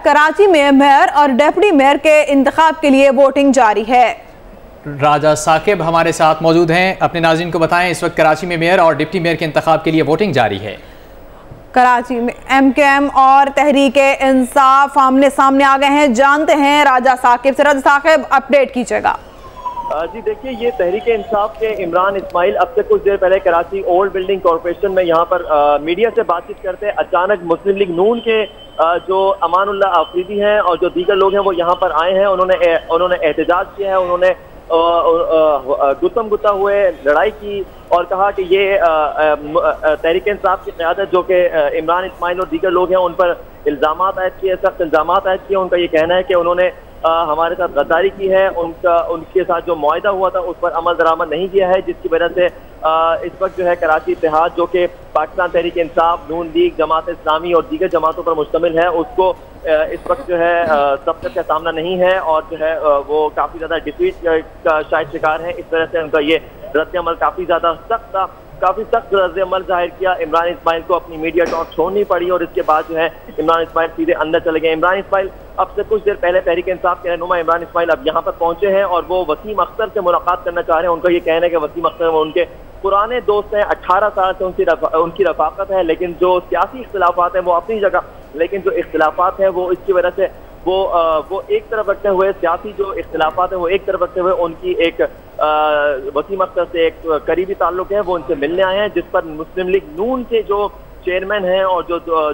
कराची में मेयर और deputy mayor के इंतखाब के लिए वोटिंग जारी है। राजा साकिब हमारे साथ मौजूद हैं। अपने नाज़रीन को बताएं, इस वक्त कराची में मेयर और डिप्टी मेयर के इंतखाब के लिए वोटिंग जारी है। कराची में MKM और तहरीक-ए-इंसाफ आमने सामने आ गए हैं। जानते हैं राजा साकिब से। राजा साकिब, अपडेट कीजिएगा। जी देखिए, ये तहरीक-ए-इंसाफ के इमरान इस्माइल अब से कुछ देर पहले कराची ओल्ड बिल्डिंग कॉरपोरेशन में यहाँ पर मीडिया से बातचीत करते अचानक मुस्लिम लीग नून के जो अमानुल्लाह आफरीदी हैं और जो दीगर लोग हैं वो यहाँ पर आए हैं। उन्होंने एहतजाज किया है, उन्होंने गुत्तम गुत्ता हुए लड़ाई की और कहा कि ये तहरीक-ए-इंसाफ की क़यादत जो कि इमरान इस्माइल और दीगर लोग हैं उन पर इल्ज़ामात आयद किए, सख्त इल्ज़ामात आयद किए। उनका ये कहना है कि उन्होंने हमारे साथ गद्दारी की है, उनके साथ जो मुआहदा हुआ था उस पर अमल दरामद नहीं किया है, जिसकी वजह से इस वक्त जो है कराची इत्तेहाद जो कि पाकिस्तान तहरीक इंसाफ, नून लीग, जमात इस्लामी और दीगर जमातों पर मुश्तमिल है, उसको इस वक्त जो है सबक का सामना नहीं है और जो है वो काफ़ी ज़्यादा डिफीट का शायद शिकार है। इस तरह से उनका ये रद्द-ए-अमल काफ़ी ज़्यादा सख्त था, काफ़ी सख्त रद्द-ए-अमल जाहिर किया। इमरान इस्माइल को अपनी मीडिया टॉक छोड़नी पड़ी और इसके बाद जो है इमरान इस्माइल सीधे अंदर चले गए। इमरान इस्माइल अब से कुछ देर पहले तहरीक इंसाफ के रहनुमा इमरान इस्माइल अब यहाँ पर पहुंचे हैं और वो वसीम अख्तर से मुलाकात करना चाह रहे हैं। उनका ये कहना है कि वसीम अख्तर वो उनके पुराने दोस्त हैं, 18 साल से उनकी रफाकत है, लेकिन जो सियासी इख्तिलाफात हैं वो अपनी जगह, लेकिन जो इख्तिलाफात हैं वो इसकी वजह से वो एक तरफ रखते हुए, सियासी जो इख्तिलाफात है वो एक तरफ रखते हुए उनकी एक वसीम अख्तर से एक करीबी ताल्लुक है, वो उनसे मिलने आए हैं, जिस पर मुस्लिम लीग नून के जो चेयरमैन हैं और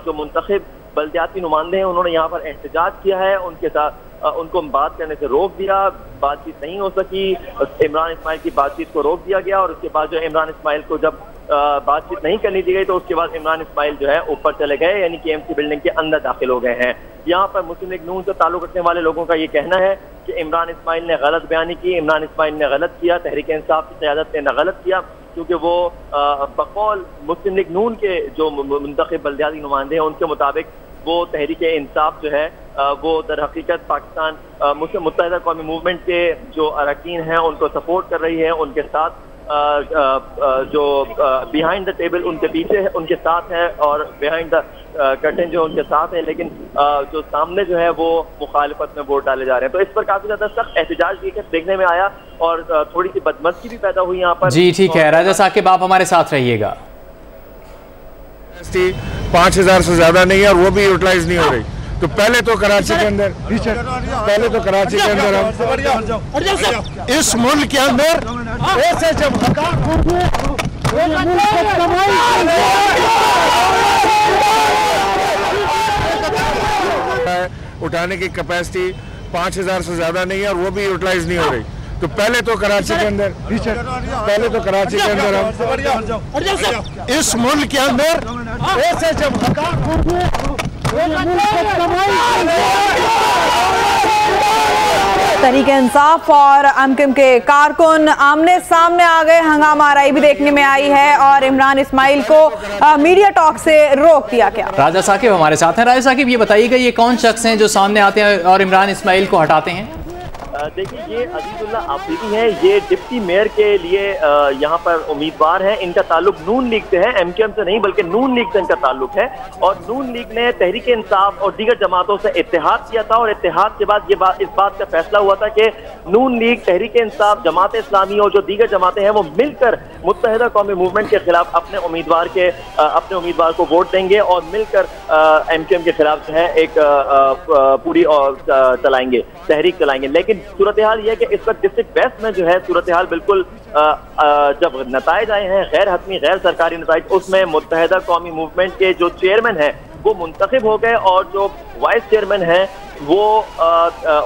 जो मुंतखब बल्दियाती नुमाइंदे हैं उन्होंने यहाँ पर एहतजाज किया है। उनके साथ उनको बात करने से रोक दिया, बातचीत नहीं हो सकी, इमरान इस्माइल की बातचीत को रोक दिया गया और उसके बाद जो इमरान इस्माइल को जब बातचीत नहीं करनी दी गई तो उसके बाद इमरान इस्माइल जो है ऊपर चले गए, यानी कि KMC बिल्डिंग के अंदर दाखिल हो गए हैं। यहाँ पर मुस्लिम लीग नून से ताल्लुक रखने वाले लोगों का ये कहना है कि इमरान इस्माइल ने गलत बयानी की, इमरान इस्माइल ने गलत किया, तहरीक इंसाफ की क़यादत ने गलत किया, क्योंकि वो बकौल मुस्लिम लीग नून के जो मुंतखब बल्दियाती नुमाइंदे हैं उनके मुताबिक वो तहरीक इंसाफ जो है वो दर हकीकत पाकिस्तान मुस्लिम मुत्तहिदा कौमी मूवमेंट के जो अरकान हैं उनको सपोर्ट कर रही है, उनके साथ जो बिहाइंड द टेबल उनके पीछे है, उनके साथ है और बिहाइंड द कर्टन जो उनके साथ है, लेकिन जो सामने जो है वो मुखालिफत में वोट डाले जा रहे हैं। तो इस पर काफी ज्यादा सख्त एहतजाज देखने में आया और थोड़ी सी बदमज़गी भी पैदा हुई यहाँ पर। जी ठीक है राजा साकिब, आप हमारे साथ रहिएगा। 5000 से ज्यादा नहीं है और वो भी यूटिलाइज नहीं हो रही। तो पहले तो कराची के अंदर हम इस मुल्क के अंदर ऐसे जब उठाने की कैपेसिटी 5000 से ज्यादा नहीं है और वो भी यूटिलाइज नहीं हो रही। तो पहले तो कराची के अंदर हम इस मुल्क के अंदर ऐसे जब तहरीक इंसाफ और MKM के कारकुन आमने सामने आ गए। हंगामा आराई भी देखने में आई है और इमरान इस्माइल को मीडिया टॉक से रोक दिया गया। राजा साकिब हमारे साथ हैं। राजा साकिब, ये बताइएगा ये कौन शख्स हैं जो सामने आते हैं और इमरान इस्माइल को हटाते हैं? देखिए, ये अजीजुल्लाह आफरीदी हैं, ये डिप्टी मेयर के लिए यहाँ पर उम्मीदवार हैं। इनका ताल्लुक नून लीग से है, MKM से नहीं बल्कि नून लीग से इनका ताल्लुक है और नून लीग ने तहरीक इंसाफ और दीगर जमातों से इत्तेहाद किया था और इत्तेहाद के बाद इस बात का फैसला हुआ था कि नून लीग, तहरीक इंसाफ, जमात इस्लामी और जो दीगर जमातें हैं वो मिलकर मुत्तहिदा कौमी मूवमेंट के खिलाफ अपने उम्मीदवार को वोट देंगे और मिलकर MKM के खिलाफ जो है एक पूरी चलाएंगे, तहरीक चलाएंगे। लेकिन सूरत हाल यह है कि इस वक्त डिस्ट्रिक्ट वेस्ट में जो है सूरत हाल बिल्कुल जब नताइज आए हैं गैर हतमी गैर सरकारी नताइज, उसमें मुत्तहिदा कौमी मूवमेंट के जो चेयरमैन हैं वो मुंतखब हो गए और जो वाइस चेयरमैन हैं वो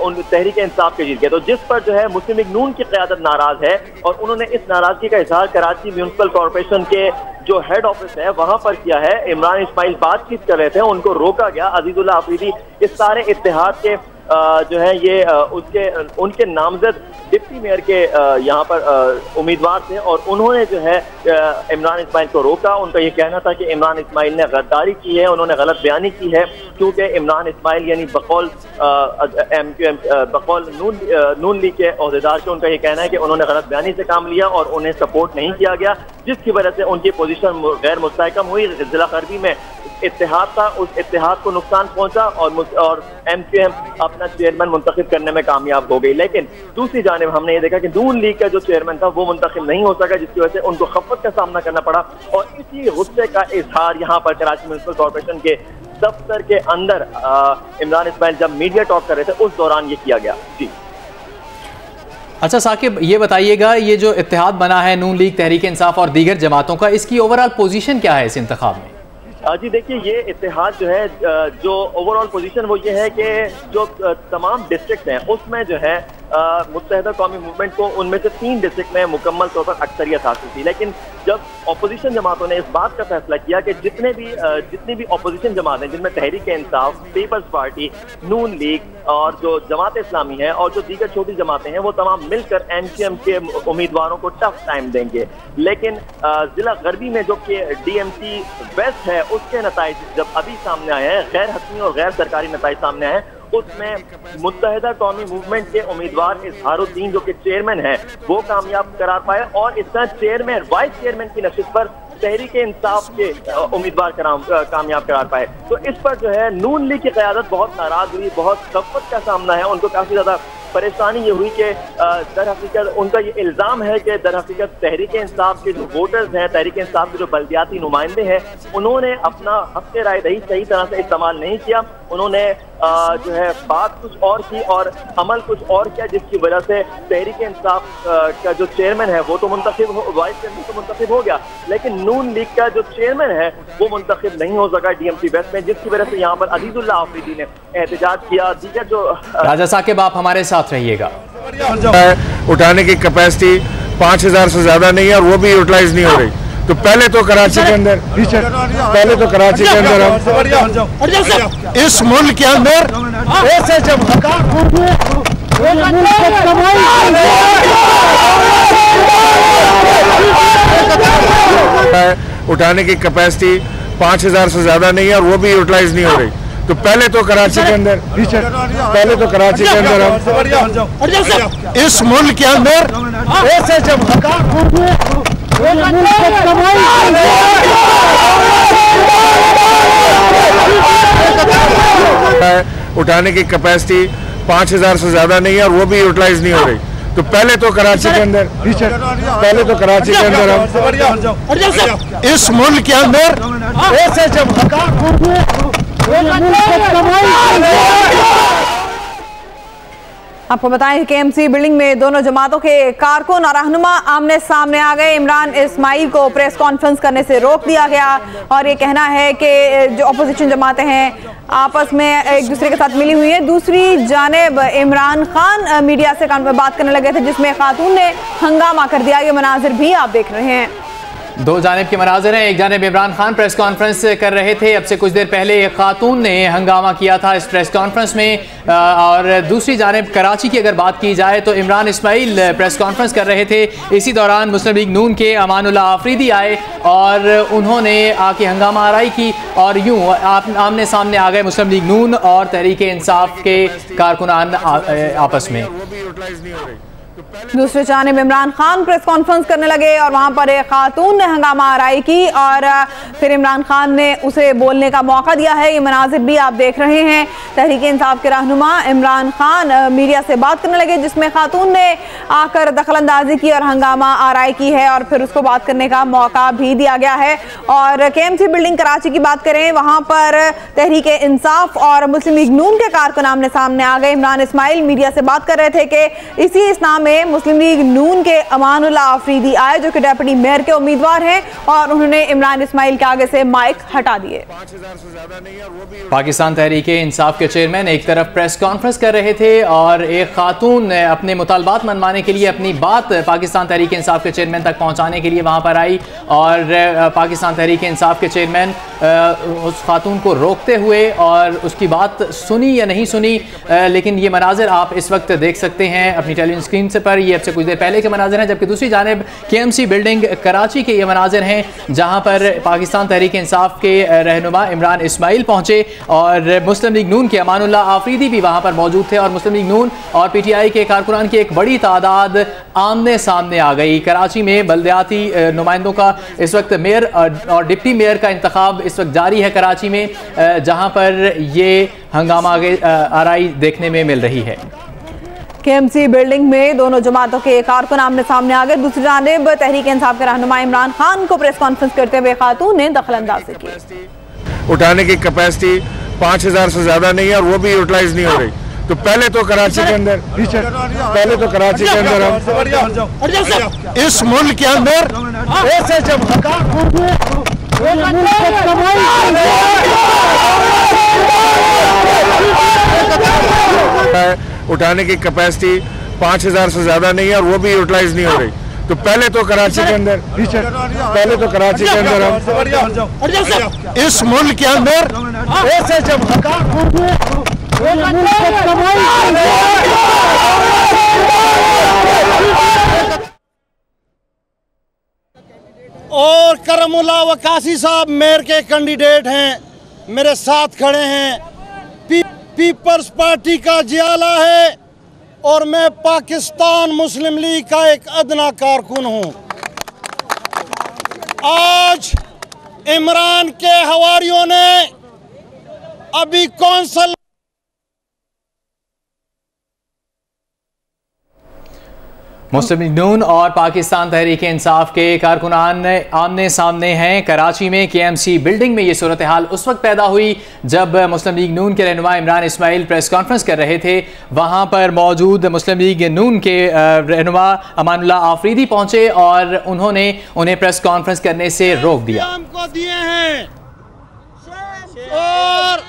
उन तहरीक इंसाफ के जीत गए। तो जिस पर जो है मुस्लिम लीग नून की क़यादत नाराज है और उन्होंने इस नाराजगी का इजहार कराची म्यूनिसिपल कॉरपोरेशन के जो हेड ऑफिस है वहां पर किया है। इमरान इस्माइल बातचीत कर रहे थे, उनको रोका गया। अजीजुल्लाह आफरीदी इस सारे इत्तेहाद के जो है ये उनके नामजद डिप्टी मेयर के यहाँ पर उम्मीदवार थे और उन्होंने जो है इमरान इस्माइल को रोका। उनका ये कहना था कि इमरान इस्माइल ने गद्दारी की है, उन्होंने गलत बयानी की है, क्योंकि इमरान इस्माइल यानी बकौल नून लीग के ओहदेदार के उनका ये कहना है कि उन्होंने गलत बयानी से काम लिया और उन्हें सपोर्ट नहीं किया गया, जिसकी वजह से उनकी पोजीशन गैर मुस्तहकम हुई। जिला करबी में इत्तेहाद था, उस इत्तेहाद को नुकसान पहुंचा और MKM अपना चेयरमैन मुंतखब करने में कामयाब हो गई। लेकिन दूसरी जानिब हमने ये देखा कि नून लीग का जो चेयरमैन था वो मुंतखब नहीं हो सका, जिसकी वजह से उनको खफत का सामना करना पड़ा। और इसी गुस्से का इजहार यहाँ पर कराची म्युनिसिपल कॉर्पोरेशन के दफ्तर के अंदर इमरान इस्माइल जब मीडिया टॉक कर रहे थे उस दौरान ये किया गया। जी अच्छा साकिब, ये बताइएगा, ये जो इत्तेहाद बना है नून लीग, तहरीक इंसाफ और दीगर जमातों का, इसकी ओवरऑल पोजीशन क्या है इस इंतखाब में? जी देखिए, ये इत्तेहाद जो है, जो ओवरऑल पोजीशन वो ये है कि जो तमाम डिस्ट्रिक्ट हैं उसमें जो है मुत्तहिदा कौमी मूवमेंट को उनमें से 3 डिस्ट्रिक्ट में मुकम्मल तौर पर अक्सरियत हासिल थी। लेकिन जब अपोजिशन जमातों ने इस बात का फैसला किया कि जितनी भी अपोजिशन जमात हैं, जिनमें तहरीक इंसाफ, पीपल्स पार्टी, नून लीग और जो जमात इस्लामी है और जो दीगर छोटी जमातें हैं, वो तमाम मिलकर MKM के उम्मीदवारों को टफ टाइम देंगे। लेकिन जिला गरबी में जो कि DMC वेस्ट है उसके नताइज जब अभी सामने आए हैं, गैर हतमी और गैर सरकारी नताइज सामने आए हैं, उसमें मुत्तहिदा कौमी मूवमेंट के उम्मीदवार इजहारुद्दीन जो कि चेयरमैन है वो कामयाब करार पाए और इस तरह चेयरमैन वाइस चेयरमैन की नशिस्त पर तहरीक इंसाफ के उम्मीदवार कामयाब करार पाए। तो इस पर जो है नून लीग की क़यादत बहुत नाराज हुई, बहुत खफत का सामना है, उनको काफी ज्यादा परेशानी ये हुई कि दर हकीकत उनका ये इल्ज़ाम है कि दर हकीकत तहरीक इंसाफ के जो वोटर्स हैं, तहरीक इंसाफ के जो बल्दियाती नुमाइंदे हैं, उन्होंने अपना हक़ राय दही सही तरह से इस्तेमाल नहीं किया। उन्होंने जो है बात कुछ और की और अमल कुछ और किया, जिसकी वजह से तहरीक इंसाफ का जो चेयरमैन है वो तो मुंतखब वाइस चेयरमैन तो मुंतखब हो गया, लेकिन नून लीग का जो चेयरमैन है वो मुंतखब नहीं हो सका DMC वेस्ट में, जिसकी वजह से यहाँ पर अजीजुल्लाह आफरीदी ने एहतजाज किया। दीगर जो राजा साकिब, आप हमारे साथ रहिएगा। उठाने की कैपेसिटी 5000 से ज्यादा नहीं है और वो भी यूटिलाइज नहीं हो रही। तो पहले तो कराची के अंदर हम इस मुल्क के अंदर ऐसे जब उठाने की कैपेसिटी 5000 से ज्यादा नहीं है और वो भी यूटिलाइज नहीं हो रही। तो पहले तो कराची के अंदर हम इस मुल्क के अंदर ऐसे जब उठाने की कैपेसिटी 5000 से ज्यादा नहीं है और वो भी यूटिलाइज नहीं हो रही। तो पहले तो कराची के अंदर हम इस मुल्क के अंदर ऐसे जब आपको बताएं कि KMC बिल्डिंग में दोनों जमातों के कारकुन और रहनुमा आमने सामने आ गए। इमरान इस्माइल को प्रेस कॉन्फ्रेंस करने से रोक दिया गया और ये कहना है कि जो अपोजिशन जमातें हैं आपस में एक दूसरे के साथ मिली हुई है। दूसरी जानिब इमरान खान मीडिया से बात करने लगे थे, जिसमें खातून ने हंगामा कर दिया। ये मनाजिर भी आप देख रहे हैं। दो जानिब के मनाजिर हैं। एक जानिब इमरान खान प्रेस कॉन्फ्रेंस कर रहे थे, अब से कुछ देर पहले एक खातून ने हंगामा किया था इस प्रेस कॉन्फ्रेंस में, और दूसरी जानिब कराची की अगर बात की जाए तो इमरान इस्माइल प्रेस कॉन्फ्रेंस कर रहे थे। इसी दौरान मुस्लिम लीग नून के अमानुल्लाह आफरीदी आए और उन्होंने आके हंगामा आराई की और यूँ आमने सामने आ गए मुस्लिम लीग नून और तहरीक इंसाफ के कारकुनान आपस में। दूसरे जानिब इमरान खान प्रेस कॉन्फ्रेंस करने लगे और वहां पर एक खातून ने हंगामा आराई की और फिर इमरान खान ने उसे बोलने का मौका दिया है। ये मनाजिर भी आप देख रहे हैं। तहरीक इंसाफ के रहनुमा इमरान खान मीडिया से बात करने लगे, जिसमें खातून ने आकर दखलंदाजी की और हंगामा आराई की है और फिर उसको बात करने का मौका भी दिया गया है। और KMC बिल्डिंग कराची की बात करें, वहां पर तहरीक इंसाफ और मुस्लिम लीग नून के कारकुन आमने सामने आ गए। इमरान इस्माइल मीडिया से बात कर रहे थे कि इसी इस्लाम में मुस्लिम लीग नून के अमानुल्लाह आफरीदी आए, जो कि डेप्यूटी मेयर के उम्मीदवार हैं, और उन्होंने इमरान इस्माइल के आगे से माइक हटा दिए। पाकिस्तान तहरीक इंसाफ के चेयरमैन एक तरफ प्रेस कॉन्फ्रेंस कर रहे थे और एक खातून अपने मुतालबात मनवाने के लिए अपनी बात पाकिस्तान तहरीक इंसाफ के चेयरमैन तक पहुंचाने के लिए वहां पर आई और पाकिस्तान तहरीक इंसाफ के चेयरमैन उस खातून को रोकते हुए और उसकी बात सुनी या नहीं सुनी, लेकिन ये मनाजिर आप इस वक्त देख सकते हैं अपनी टेलीविजन स्क्रीन पर ये अब से कुछ देर पहले के मनाजिर हैं, जबकि दूसरी जानिब KMC बिल्डिंग कराची के ये मनाजिर हैं जहाँ पर पाकिस्तान तहरीक इंसाफ के रहनुमा इमरान इस्माइल पहुँचे और मुस्लिम लीग नून के अमानुल्लाह आफरीदी भी वहाँ पर मौजूद थे और मुस्लिम लीग नून और PTI के कारकुनान की एक बड़ी तादाद आमने सामने आ गई। कराची में बल्दियाती नुमाइंदों का इस वक्त मेयर और डिप्टी मेयर का इंतखाब इस वक्त जारी है कराची में, जहाँ पर ये हंगामा आराई देखने में मिल रही है। KMC बिल्डिंग में दोनों जमातों के कारकुन आमने सामने आ गए। दूसरी जानिब तहरीक इंसाफ के रहनुमा इमरान खान को प्रेस कॉन्फ्रेंस करते हुए खातून ने दखलंदाजी की। उठाने की कैपेसिटी 5000 से ज्यादा नहीं है और वो भी यूटिलाइज नहीं हो रही। तो पहले तो कराची के अंदर हम इस मुल्क के अंदर ऐसे जब उठाने की कैपेसिटी 5000 से ज्यादा नहीं है और वो भी यूटिलाइज नहीं हो रही। तो पहले तो कराची के अंदर हम इस मुल्क के अंदर ऐसे जब और करमुल्ला वकासी साहब मेयर के कैंडिडेट हैं, मेरे साथ खड़े हैं। पीपल्स पार्टी का जियाला है और मैं पाकिस्तान मुस्लिम लीग का एक अदना कारकुन हूं। आज इमरान के हवारियों ने अभी कौंसल मुस्लिम लीग नून और पाकिस्तान तहरीक इंसाफ के कारकुनान आमने सामने हैं। कराची में KMC बिल्डिंग में ये सूरत हाल उस वक्त पैदा हुई जब मुस्लिम लीग नून के रहनुमा इमरान इस्माइल प्रेस कॉन्फ्रेंस कर रहे थे। वहाँ पर मौजूद मुस्लिम लीग नून के रहनुमा अमानुल्लाह आफरीदी पहुँचे और उन्होंने उन्हें प्रेस कॉन्फ्रेंस करने से रोक दिया। को दिए हैं और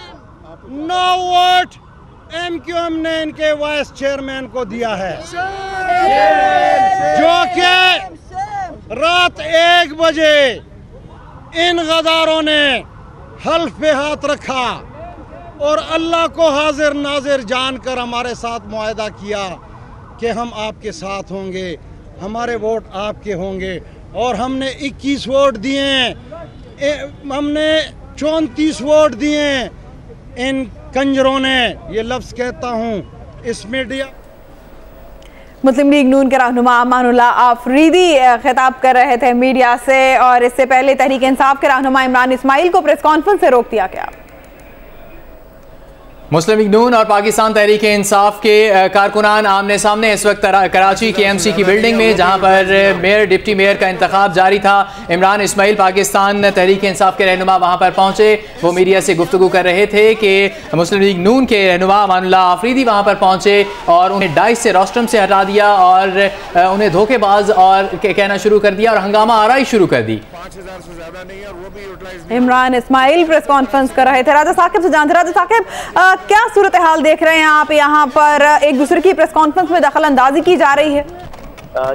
9 वोट MQM ने इनके वाइस चेयरमैन को दिया है, जो कि रात 1 बजे इन गदारों ने हल्फ पे हाथ रखा और अल्लाह को हाजिर नाजिर जानकर हमारे साथ मुआहदा किया कि हम आपके साथ होंगे, हमारे वोट आपके होंगे। और हमने 21 वोट दिए, हमने 34 वोट दिए। इन कंजरों ने, ये लफ्ज़ कहता हूँ इस मीडिया। मुस्लिम लीग नून के रहनुमा अमानुल्लाह आफरीदी खिताब कर रहे थे मीडिया से और इससे पहले तहरीक इंसाफ के रहनुमा इमरान इस्माइल को प्रेस कॉन्फ्रेंस से रोक दिया गया। मुस्लिम लीग नून और पाकिस्तान तहरीक इंसाफ के कारकुनान आमने सामने इस वक्त कराची KMC की बिल्डिंग में, जहां पर मेयर डिप्टी मेयर का इंतखाब जारी था। इमरान इस्माइल पाकिस्तान तहरीक इंसाफ के रहनुमा वहां पर पहुंचे। वो मीडिया से गुफ्तगू कर रहे थे कि मुस्लिम लीग नून के रहनुमा अमानुल्लाह आफरीदी वहां पर पहुंचे और उन्हें डाइस से रोस्ट्रम से हटा दिया और उन्हें धोखेबाज और कहना शुरू कर दिया और हंगामा आराई शुरू कर दी। इमरान इस्माइल प्रेस कॉन्फ्रेंस कर रहे थे। राजा साकिब से जानते। राजा साकिब, क्या सूरत हाल देख रहे हैं आप? यहाँ पर एक दूसरे की प्रेस कॉन्फ्रेंस में दखल अंदाजी की जा रही है।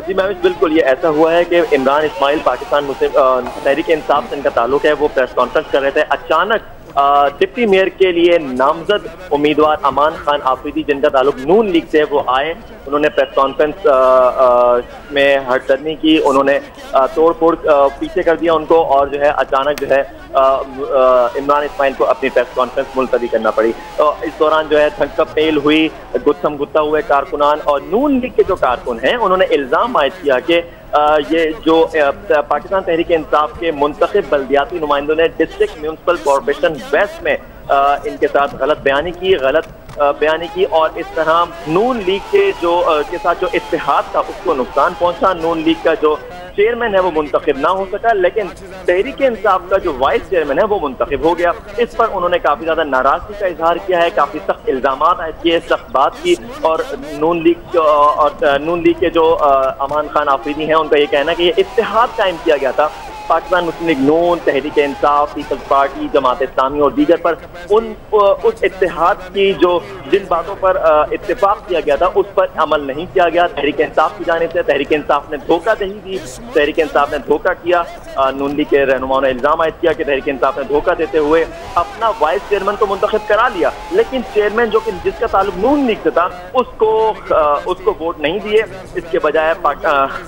जी महविश, बिल्कुल ये ऐसा हुआ है कि इमरान इस्माइल पाकिस्तान मुस्लिम तहरीक इंसाफ से इनका ताल्लुक है। वो प्रेस कॉन्फ्रेंस कर रहे थे, अचानक डिप्टी मेयर के लिए नामजद उम्मीदवार अमान खान आफरीदी, जिनका ताल्लुक नून लीग से, वो आए। उन्होंने प्रेस कॉन्फ्रेंस में हटदर्मी की, उन्होंने तोड़ फोड़ पीछे कर दिया उनको और जो है अचानक जो है इमरान इस्माइल को अपनी प्रेस कॉन्फ्रेंस मुलतवी करना पड़ी। तो इस दौरान जो है धक्का पेल हुई, गुत्थम गुत्ता हुए कारकुनान और नून लीग के जो कारकुन हैं उन्होंने इल्ज़ाम आयद किया कि ये जो पाकिस्तान तहरीक इंसाफ के मुंतखब बल्दियाती नुमाइंदों ने डिस्ट्रिक्ट म्यूनसिपल कॉरपोरेशन वेस्ट में इनके साथ गलत बयानी की और इस तरह नून लीग के साथ जो इत्तेहाद था उसको नुकसान पहुंचा। नून लीग का जो चेयरमैन है वो मुंतखब ना हो सका, लेकिन तहरीक इंसाफ का जो वाइस चेयरमैन है वो मुंतखब हो गया। इस पर उन्होंने काफी ज्यादा नाराजगी का इजहार किया है, काफी सख्त इल्जामात आयद किए, सख्त बात की। और नून लीग के जो अमान खान आफरीदी हैं उनका ये कहना है कि ये इत्तेहाद कायम किया गया था पाकिस्तान मुस्लिम लीग नून, तहरीक इंसाफ, पीपल्स पार्टी, जमात इस्लामी और दीगर पर उस इत्तेहाद की जो जिन बातों पर इत्तेफाक किया गया था उस पर अमल नहीं किया गया। तहरीक इंसाफ की जानिब से तहरीक इंसाफ ने धोखाधही दी, तहरीक इंसाफ ने धोखा किया। नून लीग के रहनुमाओं ने इल्जाम आयद किया कि तहरीक इंसाफ ने धोखा देते हुए अपना वाइस चेयरमैन तो मुंतखब करा लिया, लेकिन चेयरमैन जो कि जिसका ताल्लुक नून लीग से था उसको वोट नहीं दिए। इसके बजाय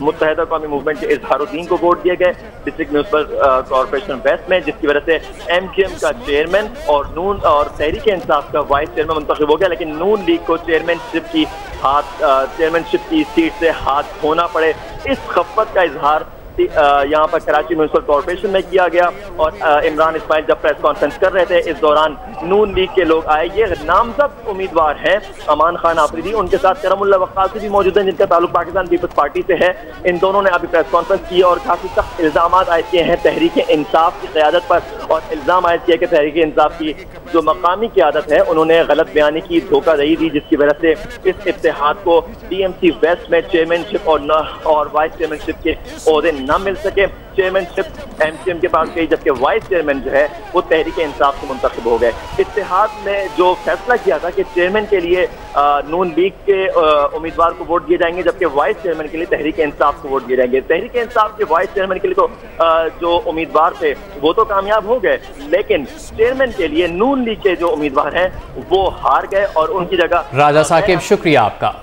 मुत्तहिदा कौमी मूवमेंट के इजहारुद्दीन को वोट दिए गए डिस्ट्रिक्ट म्यूनिसिपल कॉर्पोरेशन वेस्ट में, जिसकी वजह से MQM का चेयरमैन और नून और तहरीक इंसाफ का वाइस चेयरमैन मुंतखब हो गया। लेकिन नून लीग को चेयरमैनशिप की सीट से हाथ धोना पड़े, इस खफ्फत का इजहार यहाँ पर कराची म्यूनिसिपल कॉर्पोरेशन में किया गया। और इमरान इस्माइल जब प्रेस कॉन्फ्रेंस कर रहे थे, इस दौरान नून लीग के लोग आए। ये नामजद उम्मीदवार हैं अमान खान आफरीदी, उनके साथ करमुल्लाह वक्कासी भी मौजूद हैं जिनका ताल्लुक पाकिस्तान पीपल्स पार्टी से है। इन दोनों ने अभी प्रेस कॉन्फ्रेंस की और काफी सख्त इल्जाम आयद किए हैं तहरीक इंसाफ की क़यादत पर, और इल्जाम आयद किया कि तहरीक इंसाफ की जो मकामी क़यादत है उन्होंने गलत बयानी की, धोखाधही दी, जिसकी वजह से इस इत्तेहाद को DMC वेस्ट में चेयरमैनशिप और वाइस चेयरमैनशिप के ओहदे न मिल सके। चेयरमैनशिप MQM के पास गई, जबकि वाइस चेयरमैन जो है वो तहरीक इंसाफ से मुंतखब हो गए। इत्तेहाद ने जो फैसला किया था कि चेयरमैन के लिए नून लीग के उम्मीदवार को वोट दिए जाएंगे, जबकि वाइस चेयरमैन के लिए तहरीक इंसाफ को वोट दिए जाएंगे। तहरीक इंसाफ के वाइस चेयरमैन के लिए तो जो उम्मीदवार थे वो तो कामयाब हो गए, लेकिन चेयरमैन के लिए नून लीग के जो उम्मीदवार हैं वो हार गए और उनकी जगह राजा साकिब शुक्रिया आपका।